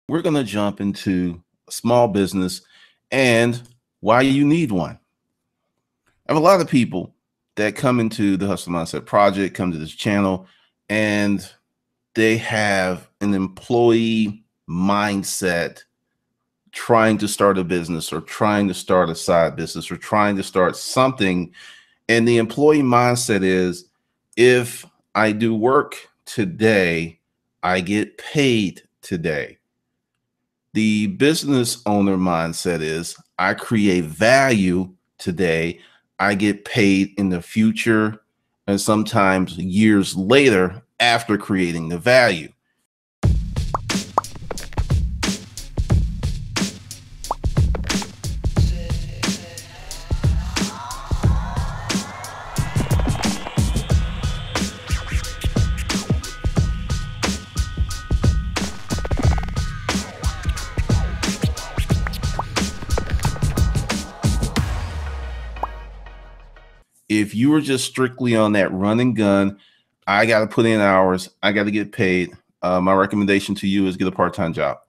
We're going to jump into small business and why you need one. I have a lot of people that come into the Hustle Mindset Project, come to this channel, and they have an employee mindset trying to start a business or trying to start a side business or trying to start something. And the employee mindset is, if I do work today, I get paid today. The business owner mindset is, I create value today, I get paid in the future, and sometimes years later after creating the value. If you were just strictly on that run and gun, I got to put in hours, I got to get paid. My recommendation to you is get a part-time job.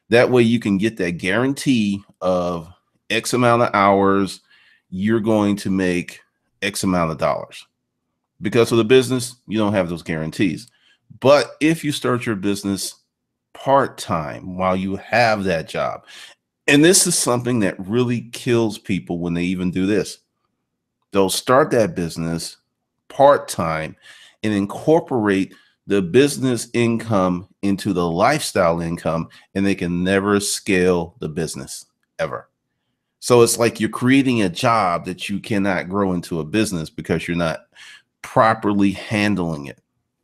That way you can get that guarantee of X amount of hours, you're going to make X amount of dollars. Because of the business, you don't have those guarantees. But if you start your business part-time while you have that job, and this is something that really kills people when they even do this, they'll start that business part-time and incorporate the business income into the lifestyle income, and they can never scale the business ever. So it's like you're creating a job that you cannot grow into a business because you're not properly handling it.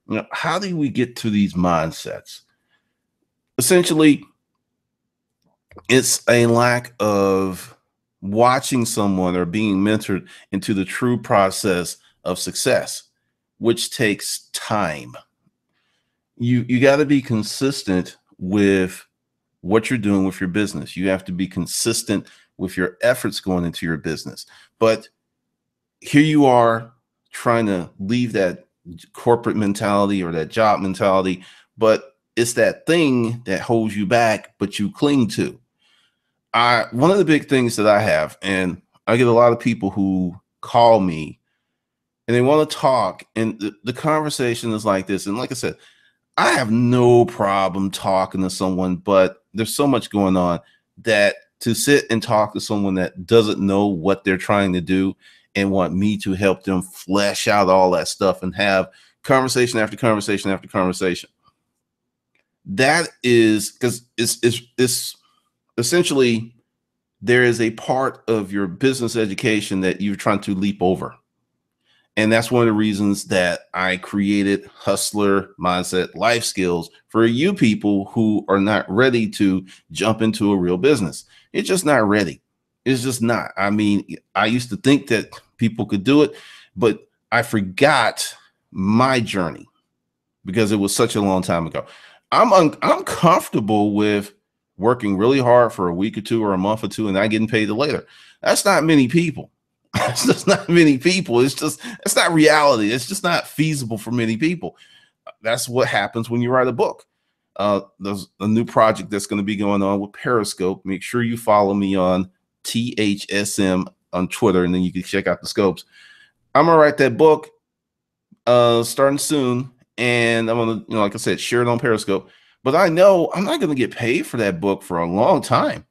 You know, how do we get to these mindsets? Essentially, it's a lack of watching someone or being mentored into the true process of success, which takes time. You got to be consistent with what you're doing with your business. You have to be consistent with your efforts going into your business. But here you are trying to leave that corporate mentality or that job mentality, but it's that thing that holds you back, but you cling to. One of the big things that I have, and I get a lot of people who call me and they want to talk, and the conversation is like this. And like I said, I have no problem talking to someone, but there's so much going on that to sit and talk to someone that doesn't know what they're trying to do and want me to help them flesh out all that stuff and have conversation after conversation after conversation. That is because it's essentially, there is a part of your business education that you're trying to leap over. And that's one of the reasons that I created Hustler Mindset Life Skills for you people who are not ready to jump into a real business. It's just not ready. It's just not. I mean, I used to think that people could do it, but I forgot my journey because it was such a long time ago. I'm comfortable with working really hard for a week or two or a month or two and not getting paid later. That's not many people. It's just not many people. It's not reality. It's just not feasible for many people. That's what happens when you write a book. There's a new project that's going to be going on with Periscope. Make sure you follow me on THSM on Twitter, and then you can check out the scopes. I'm gonna write that book starting soon, and I'm gonna, like I said, share it on Periscope. But I know I'm not gonna get paid for that book for a long time.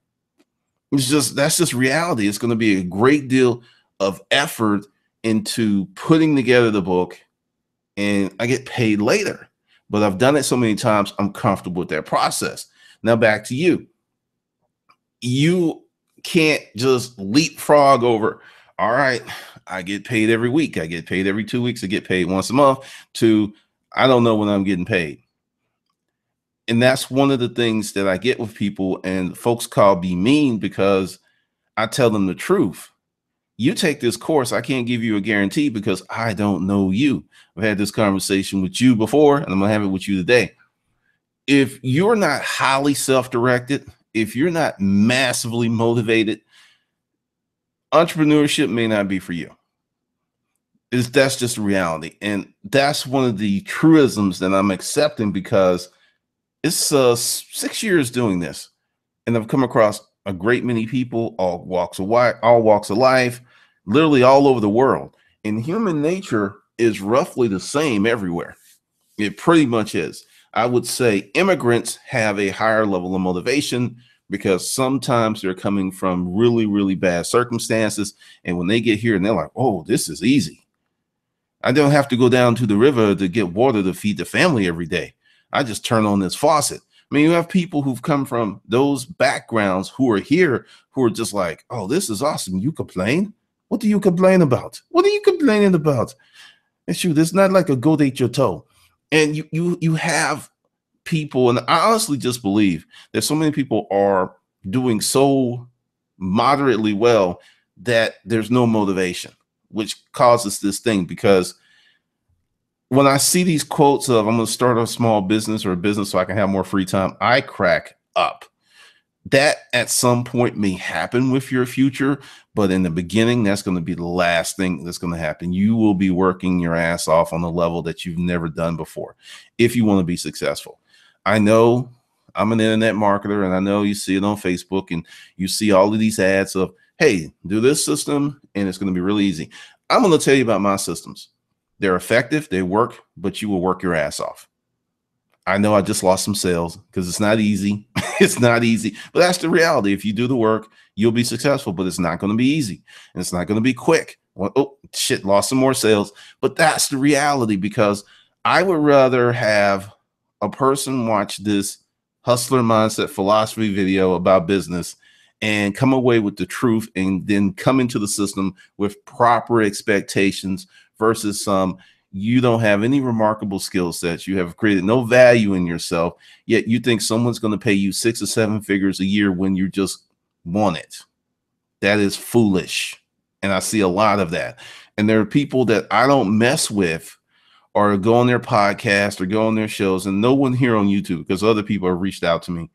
That's just reality. It's going to be a great deal of effort into putting together the book, and I get paid later. But I've done it so many times, I'm comfortable with that process. Now back to you. You can't just leapfrog over, all right, I get paid every week, I get paid every 2 weeks, I get paid once a month, to I don't know when I'm getting paid. And that's one of the things that I get with people, and folks call me mean because I tell them the truth. You take this course, I can't give you a guarantee because I don't know you. I've had this conversation with you before, and I'm gonna have it with you today. If you're not highly self-directed, if you're not massively motivated, entrepreneurship may not be for you. That's just reality. And that's one of the truisms that I'm accepting, because It's 6 years doing this, and I've come across a great many people, all walks of life, literally all over the world. And human nature is roughly the same everywhere. It pretty much is. I would say immigrants have a higher level of motivation because sometimes they're coming from really, really bad circumstances. And when they get here and they're like, oh, this is easy. I don't have to go down to the river to get water to feed the family every day. I just turn on this faucet. I mean, you have people who've come from those backgrounds who are here who are just like, oh, this is awesome. You complain? What do you complain about? What are you complaining about? And shoot, it's not like a goat ate your toe. And you have people, and I honestly just believe that so many people are doing so moderately well that there's no motivation, which causes this thing. Because when I see these quotes of I'm going to start a small business or a business so I can have more free time, I crack up. That at some point may happen with your future, but in the beginning, that's going to be the last thing that's going to happen. You will be working your ass off on a level that you've never done before if you want to be successful. I know I'm an internet marketer, and I know you see it on Facebook, and you see all of these ads of, hey, do this system, and it's going to be really easy. I'm going to tell you about my systems. They're effective, they work, but you will work your ass off. I know I just lost some sales because it's not easy. It's not easy, but that's the reality. If you do the work, you'll be successful, but it's not going to be easy and it's not going to be quick. Well, oh shit, lost some more sales, but that's the reality, because I would rather have a person watch this hustler mindset philosophy video about business and come away with the truth and then come into the system with proper expectations versus some you don't have any remarkable skill sets. You have created no value in yourself, yet you think someone's going to pay you 6 or 7 figures a year when you just want it. That is foolish. And I see a lot of that. And there are people that I don't mess with or go on their podcast or go on their shows, and no one here on YouTube because other people have reached out to me.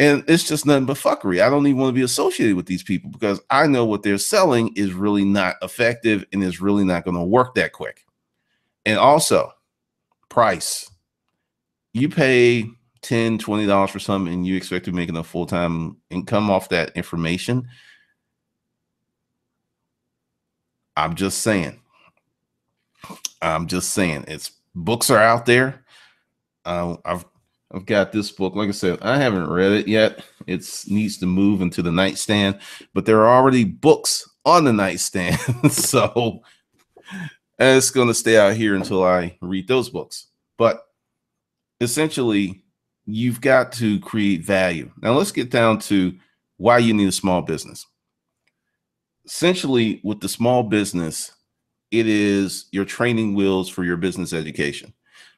And it's just nothing but fuckery. I don't even want to be associated with these people because I know what they're selling is really not effective and is really not going to work that quick. And also, price. You pay $10, $20 for something and you expect to make enough full-time income off that information. I'm just saying. It's books are out there. I've got this book. Like I said, I haven't read it yet. It needs to move into the nightstand, but there are already books on the nightstand. So it's going to stay out here until I read those books. But essentially, you've got to create value. Now, let's get down to why you need a small business. Essentially, with the small business, it is your training wheels for your business education.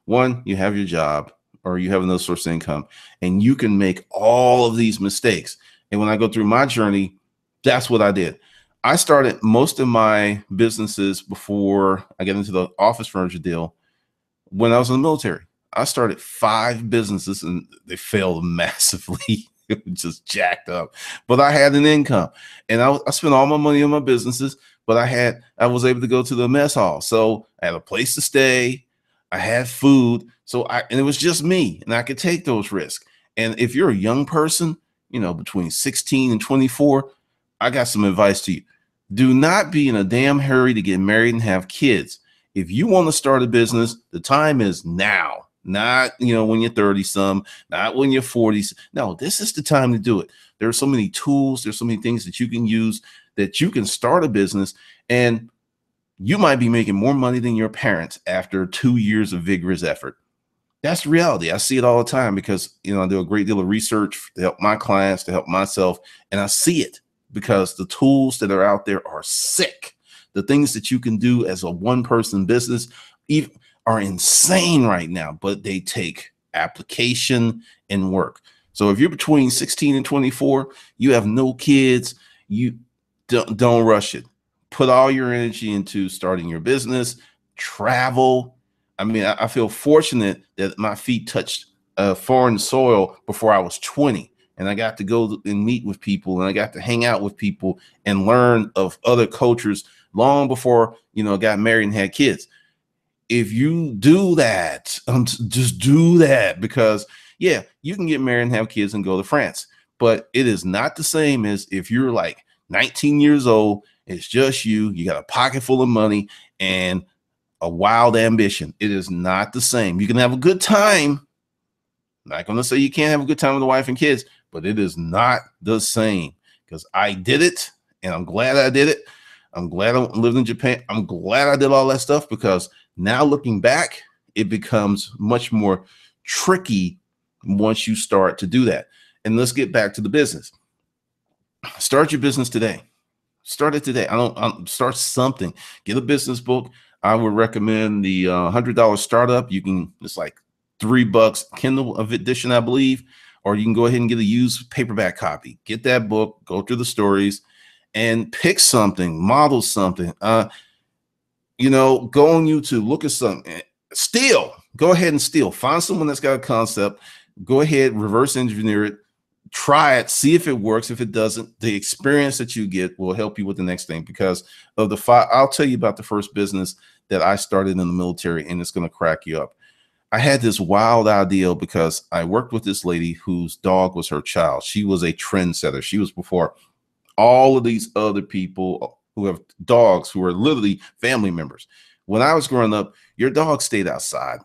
One, you have your job or you have another source of income, and you can make all of these mistakes. And when I go through my journey, that's what I did. I started most of my businesses before I get into the office furniture deal when I was in the military. I started 5 businesses and they failed massively. It was just jacked up. But I had an income, and I spent all my money on my businesses, but I was able to go to the mess hall. So I had a place to stay. I had food. And it was just me, and I could take those risks. And if you're a young person, between 16 and 24, I got some advice to you. Do not be in a damn hurry to get married and have kids. If you want to start a business, the time is now, not, when you're 30 some, not when you're 40. No, this is the time to do it. There are so many tools. There's so many things that you can use that you can start a business, and you might be making more money than your parents after 2 years of vigorous effort. That's the reality. I see it all the time because, I do a great deal of research to help my clients, to help myself. And I see it because the tools that are out there are sick. The things that you can do as a one-person business are insane right now, but they take application and work. So if you're between 16 and 24, you have no kids, you don't rush it. Put all your energy into starting your business, travel. I mean, I feel fortunate that my feet touched foreign soil before I was 20. And I got to go and meet with people, and I got to hang out with people and learn of other cultures long before, I got married and had kids. If you do that, just do that, because Yeah, you can get married and have kids and go to France, but it is not the same as if you're like 19 years old, it's just you got a pocket full of money and a wild ambition. It is not the same. You can have a good time. Not going to say you can't have a good time with the wife and kids, but it is not the same, because I did it and I'm glad I did it. I'm glad I lived in Japan. I'm glad I did all that stuff, because now looking back, it becomes much more tricky once you start to do that. And let's get back to the business. Start your business today. Start it today. I don't start something. Get a business book. I would recommend the $100 startup. You can, it's like $3 Kindle edition, I believe, or you can go ahead and get a used paperback copy. Get that book, go through the stories, and pick something, model something. You know, go on YouTube, look at something, steal. Go ahead and steal. Find someone that's got a concept. Go ahead, reverse engineer it. Try it, see if it works. If it doesn't, the experience that you get will help you with the next thing. Because of the five, I'll tell you about the first business that I started in the military, and it's going to crack you up. I had this wild idea because I worked with this lady whose dog was her child. She was a trendsetter. She was before all of these other people who have dogs who are literally family members. When I was growing up, your dog stayed outside.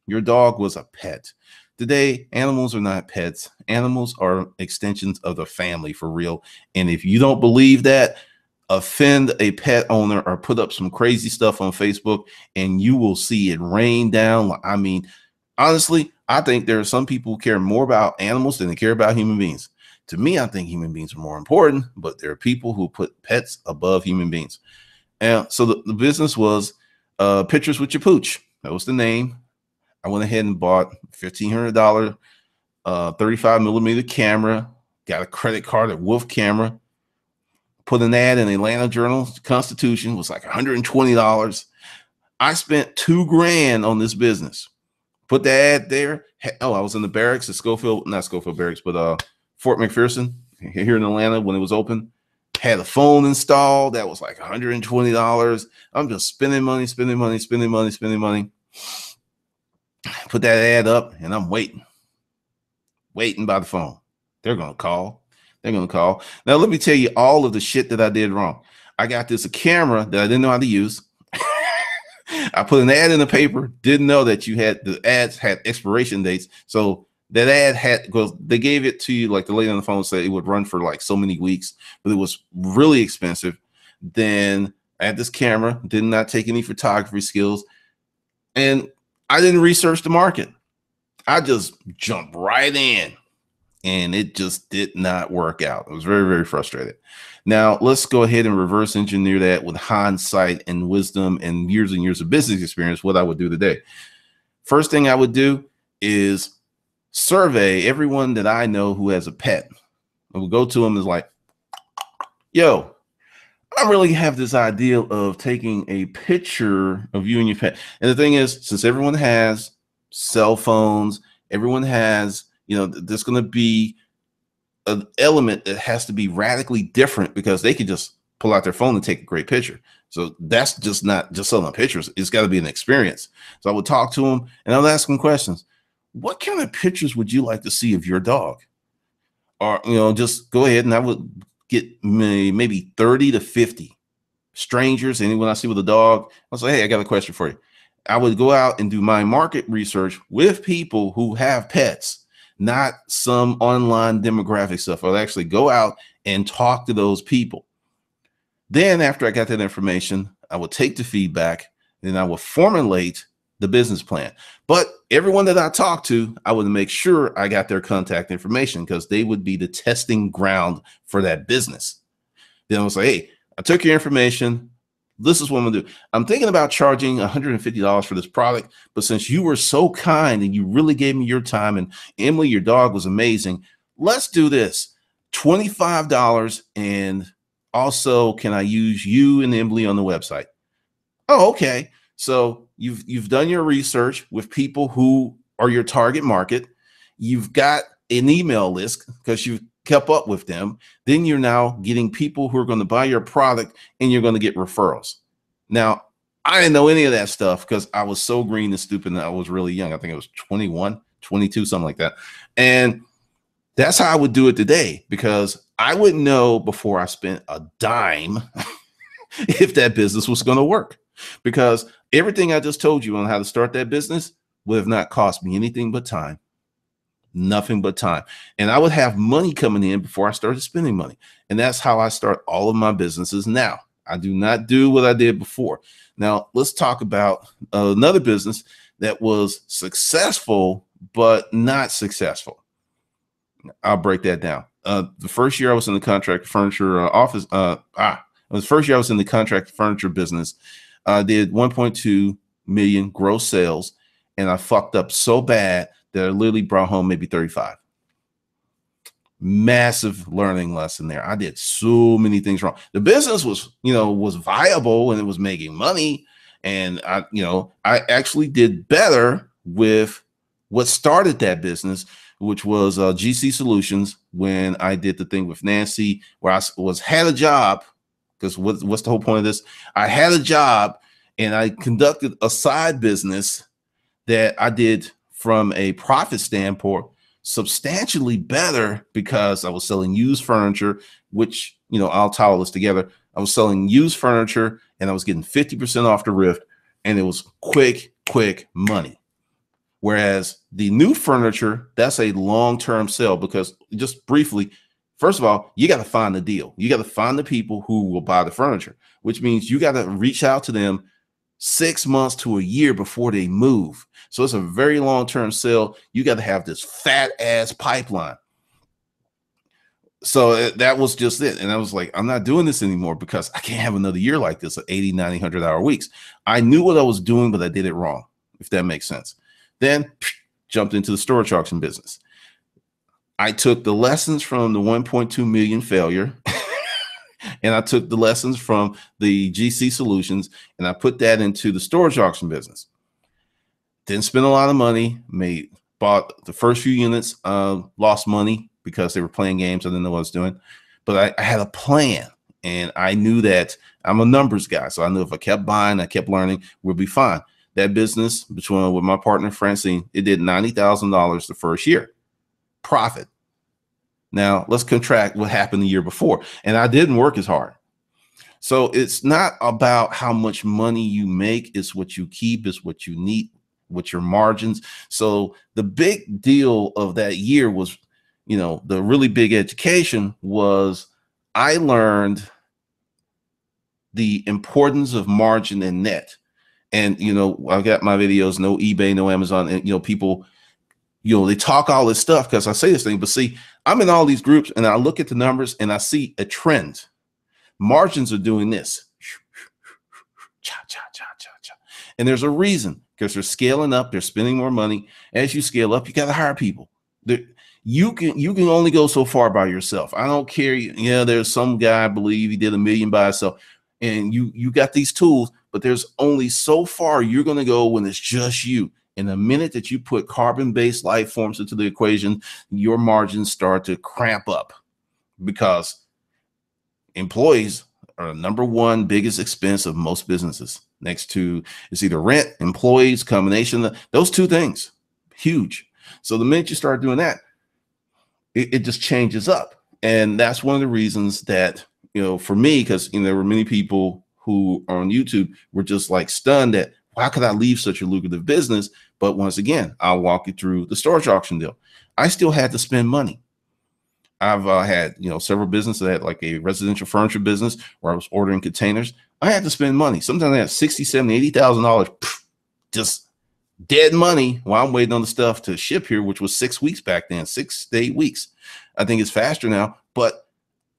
Your dog was a pet. Today, animals are not pets. Animals are extensions of the family, for real. And if you don't believe that, offend a pet owner or put up some crazy stuff on Facebook and you will see it rain down. I mean, honestly, I think there are some people who care more about animals than they care about human beings. To me, I think human beings are more important, but there are people who put pets above human beings. And so the business was Pictures with Your Pooch. That was the name. I went ahead and bought $1,500 35 millimeter camera, got a credit card at Wolf Camera, put an ad in the Atlanta Journal Constitution, was like $120. I spent $2,000 on this business. Put the ad there. Oh, I was in the barracks at Schofield, not Schofield Barracks, but Fort McPherson here in Atlanta when it was open. Had a phone installed. That was like $120. I'm just spending money. Put that ad up and I'm waiting by the phone. They're going to call. Now, let me tell you all of the shit that I did wrong. I got this a camera that I didn't know how to use. I put an ad in the paper, didn't know that the ads had expiration dates. So that ad had, because they gave it to you, like the lady on the phone said it would run for like so many weeks, but it was really expensive. Then I had this camera, did not take any photography skills, and I didn't research the market. I just jumped right in and it just did not work out. I was very, very frustrated. Now let's go ahead and reverse engineer that with hindsight and wisdom and years of business experience, what I would do today. First thing I would do is survey everyone that I know who has a pet. I would go to them as like, yo, I really have this idea of taking a picture of you and your pet. And the thing is, since everyone has cell phones, everyone has, there's going to be an element that has to be radically different, because they can just pull out their phone and take a great picture. So that's just not just selling pictures. It's got to be an experience. So I would talk to them and I would ask them questions. What kind of pictures would you like to see of your dog? Or, just go ahead and I would get maybe 30 to 50 strangers. Anyone I see with a dog, I'll say, hey, I got a question for you. I would go out and do my market research with people who have pets, not some online demographic stuff. I'll actually go out and talk to those people. Then after I got that information, I would take the feedback, and I would formulate the business plan. But everyone that I talked to, I would make sure I got their contact information, because they would be the testing ground for that business. Then I was like, hey, I took your information. This is what I'm gonna do. I'm thinking about charging $150 for this product, but since you were so kind and you really gave me your time, and Emily, your dog, was amazing, let's do this. $25, and also, can I use you and Emily on the website? Oh, okay. So you've done your research with people who are your target market. You've got an email list because you've kept up with them. Then you're now getting people who are going to buy your product, and you're going to get referrals. Now, I didn't know any of that stuff because I was so green and stupid, and I was really young. I think I was 21, 22, something like that. And that's how I would do it today, because I wouldn't know before I spent a dime if that business was going to work, because everything I just told you on how to start that business would have not cost me anything but time. Nothing but time. And I would have money coming in before I started spending money. And that's how I start all of my businesses now. I do not do what I did before. Now, let's talk about another business that was successful, but not successful. I'll break that down. The first year I was in the contract furniture the first year I was in the contract furniture business. I did 1.2 million gross sales, and I fucked up so bad that I literally brought home maybe 35. Massive learning lesson there. I did so many things wrong. The business was viable and it was making money. And I actually did better with what started that business, which was GC Solutions, when I did the thing with Nancy, where I had a job. Because what's the whole point of this? I had a job and I conducted a side business that I did from a profit standpoint substantially better, because I was selling used furniture, which, I'll tie all this together. I was selling used furniture and I was getting 50% off the rift, and it was quick money. Whereas the new furniture, that's a long-term sale, because just briefly, first of all, you got to find the deal. You got to find the people who will buy the furniture, which means you got to reach out to them 6 months to a year before they move. So it's a very long-term sale. You got to have this fat ass pipeline. So that was just it. And I was like, I'm not doing this anymore, because I can't have another year like this of 80, 90, 100-hour weeks. I knew what I was doing, but I did it wrong, if that makes sense. Then jumped into the storage auction business. I took the lessons from the 1.2 million failure and I took the lessons from the GC Solutions and I put that into the storage auction business. Didn't spend a lot of money, bought the first few units, lost money because they were playing games. I didn't know what I was doing, but I had a plan, and I knew that I'm a numbers guy. So I knew if I kept buying, I kept learning, we'll be fine. That business with my partner, Francine, it did $90,000 the first year. Profit. Now let's contract what happened the year before. And I didn't work as hard. So it's not about how much money you make. It's what you keep, it's what you need, what your margins. So the big deal of that year was, the really big education was I learned the importance of margin and net. And, I've got my videos, no eBay, no Amazon, and, people, they talk all this stuff because I say this thing, but see, I'm in all these groups and I look at the numbers and I see a trend. Margins are doing this. Cha, cha, cha, cha, cha. And there's a reason, because they're scaling up, they're spending more money. As you scale up, you got to hire people. You can only go so far by yourself. I don't care. There's some guy, I believe he did $1 million by himself, and you got these tools, but there's only so far you're going to go when it's just you. And the minute that you put carbon-based life forms into the equation, your margins start to cramp up, because employees are the number one biggest expense of most businesses. Next to, it's either rent, employees, combination of those two things, huge. So the minute you start doing that, it just changes up. And that's one of the reasons that, for me, because, there were many people who are on YouTube were just like stunned that, how could I leave such a lucrative business? But once again, I'll walk you through the storage auction deal. I still had to spend money. I've had, several businesses. I had like a residential furniture business where I was ordering containers. I had to spend money. Sometimes I had $60,000, $70,000, $80,000, just dead money while I'm waiting on the stuff to ship here, which was 6 weeks back then, 6 to 8 weeks. I think it's faster now, but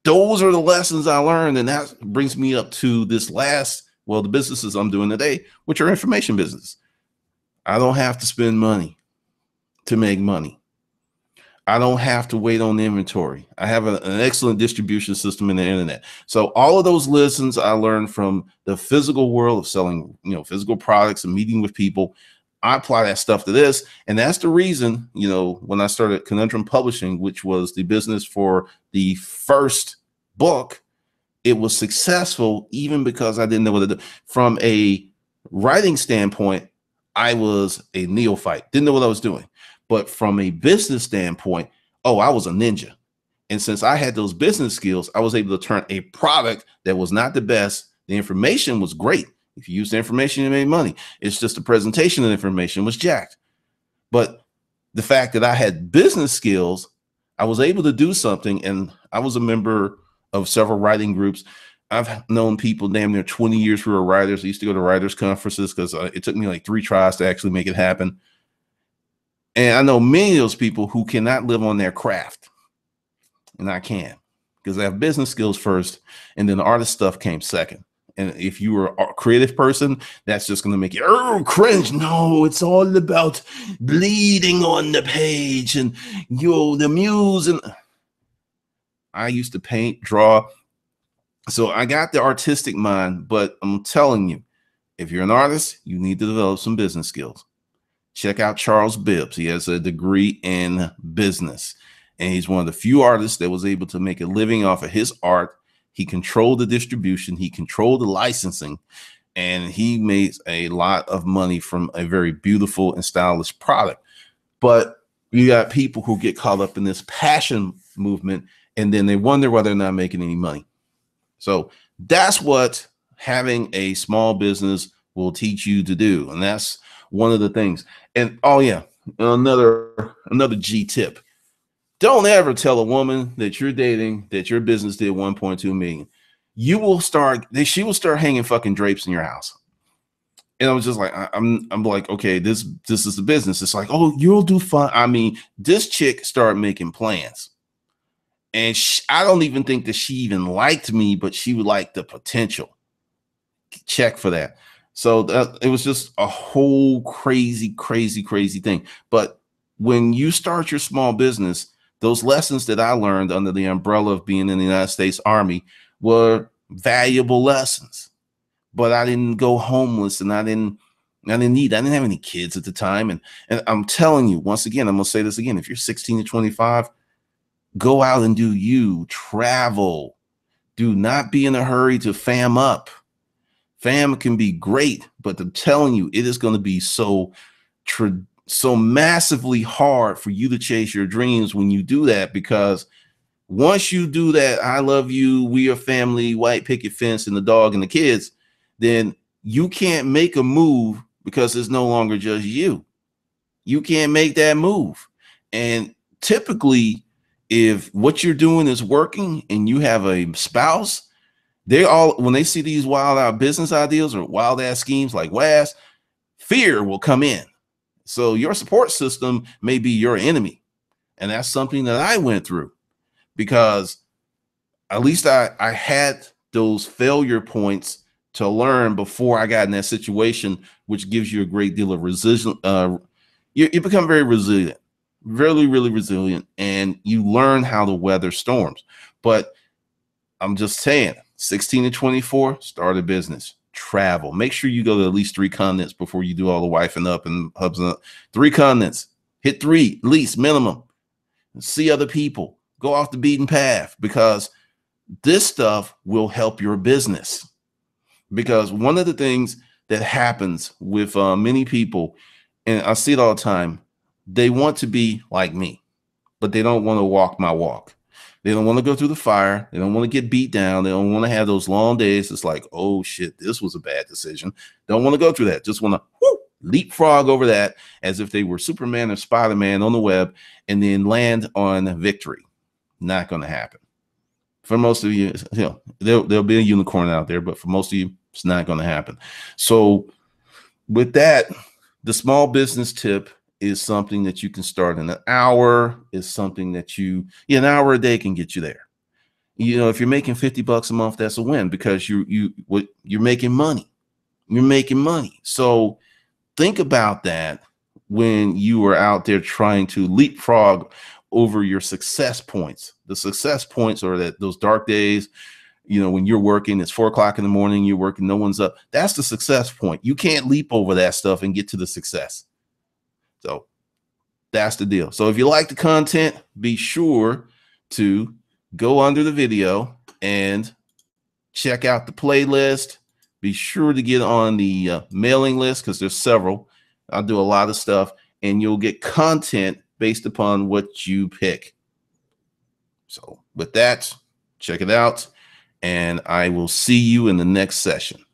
those are the lessons I learned. And that brings me up to this the businesses I'm doing today, which are information business. I don't have to spend money to make money. I don't have to wait on the inventory. I have an excellent distribution system in the internet. So all of those lessons I learned from the physical world of selling, physical products and meeting with people. I apply that stuff to this. And that's the reason, when I started Conundrum Publishing, which was the business for the first book, it was successful even because I didn't know what to do. From a writing standpoint, I was a neophyte, didn't know what I was doing. But from a business standpoint, oh, I was a ninja. And since I had those business skills, I was able to turn a product that was not the best. The information was great. If you use the information, you made money. It's just the presentation of the information was jacked. But the fact that I had business skills, I was able to do something. And I was a member of several writing groups. I've known people damn near 20 years who are writers. I used to go to writers' conferences because it took me like 3 tries to actually make it happen. And I know many of those people who cannot live on their craft. And I can, because I have business skills first, and then the artist stuff came second. And if you were a creative person, that's just going to make you cringe. No, it's all about bleeding on the page and the muse. And I used to paint, draw. So I got the artistic mind, but I'm telling you, if you're an artist, you need to develop some business skills. Check out Charles Bibbs. He has a degree in business, and he's one of the few artists that was able to make a living off of his art. He controlled the distribution, he controlled the licensing, and he made a lot of money from a very beautiful and stylish product. But you got people who get caught up in this passion movement, and then they wonder why they're not making any money. So that's what having a small business will teach you to do. And that's one of the things. And oh yeah, another G tip. Don't ever tell a woman that you're dating that your business did 1.2 million. She will start hanging fucking drapes in your house. And I was just like, I'm like, okay, this is the business. It's like, oh, you'll do fine. I mean, this chick started making plans. And I don't even think that she even liked me, but she would like the potential. Check for that. So it was just a whole crazy thing. But when you start your small business, those lessons that I learned under the umbrella of being in the United States Army were valuable lessons. But I didn't go homeless, and I didn't have any kids at the time. And I'm telling you, once again, I'm gonna say this again: if you're 16 to 25, go out and do you. Travel. Do not be in a hurry to fam up. Fam can be great, but I'm telling you, it is going to be so massively hard for you to chase your dreams when you do that, because once you do that, I love you, we are family, white picket fence, and the dog and the kids, then you can't make a move because it's no longer just you. You can't make that move. And typically, if what you're doing is working and you have a spouse, when they see these wild out business ideas or wild ass schemes like WAS, fear will come in. So your support system may be your enemy. And that's something that I went through, because at least I had those failure points to learn before I got in that situation, which gives you a great deal of resilience. You become very resilient, really resilient, and you learn how to weather storms. But I'm just saying, 16 to 24, start a business, travel. Make sure you go to at least 3 continents before you do all the wifing up and hubs up. 3 continents, hit 3 at least minimum. See other people, go off the beaten path, because this stuff will help your business. Because one of the things that happens with many people, and I see it all the time, they want to be like me, but they don't want to walk my walk. They don't want to go through the fire. They don't want to get beat down. They don't want to have those long days. It's like, oh shit, this was a bad decision. Don't want to go through that. Just want to leapfrog over that as if they were Superman or Spider-Man on the web, and then land on victory. Not going to happen. For most of you, there'll be a unicorn out there, but for most of you, it's not going to happen. So with that, the small business tip is something that you can start in an hour, is something that an hour a day can get you there. If you're making $50 a month, that's a win, because you're making money. You're making money. So think about that when you are out there trying to leapfrog over your success points. The success points are those dark days, when you're working, it's 4 o'clock in the morning, you're working, no one's up. That's the success point. You can't leap over that stuff and get to the success. So that's the deal. So if you like the content, be sure to go under the video and check out the playlist. Be sure to get on the mailing list, because there's several. I'll do a lot of stuff. and you'll get content based upon what you pick. So with that, check it out, and I will see you in the next session.